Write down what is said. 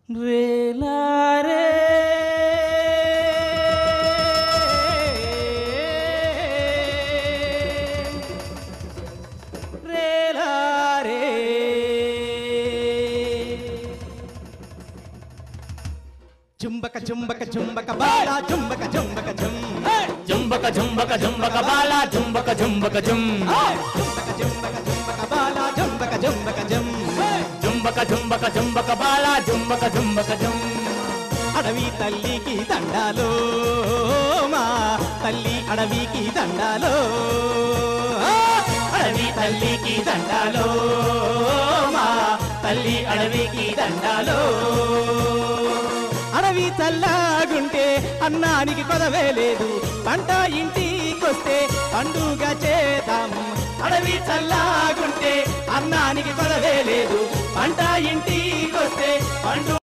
రేలారే రేలారే చుంబక చుంబక చుంబక బాలా చుంబక చుంబక చుం చుంబక చుంబక చుంబక బాలా చుంబక చుంబక చుం చుంబక చుంబక చుంబక బాలా చుంబక చుంబక చుం చుంబక చుంబక చుంబక బాలా చుంబక చుంబక చుం అడవి తల్లికి దండాలో మా తల్లి అడవికి దండాలో అడవి తల్లికి దండాలో మా తల్లి అడవికి దండాలో అడవి చల్లాగుంటే అన్నానికి కొదవే లేదు పంట ఇంటికొస్తే పండుగ చేద్దాం అడవి చల్లాగుంటే అన్నానికి కొదవే లేదు పంట ఇంటికొస్తే పండుగ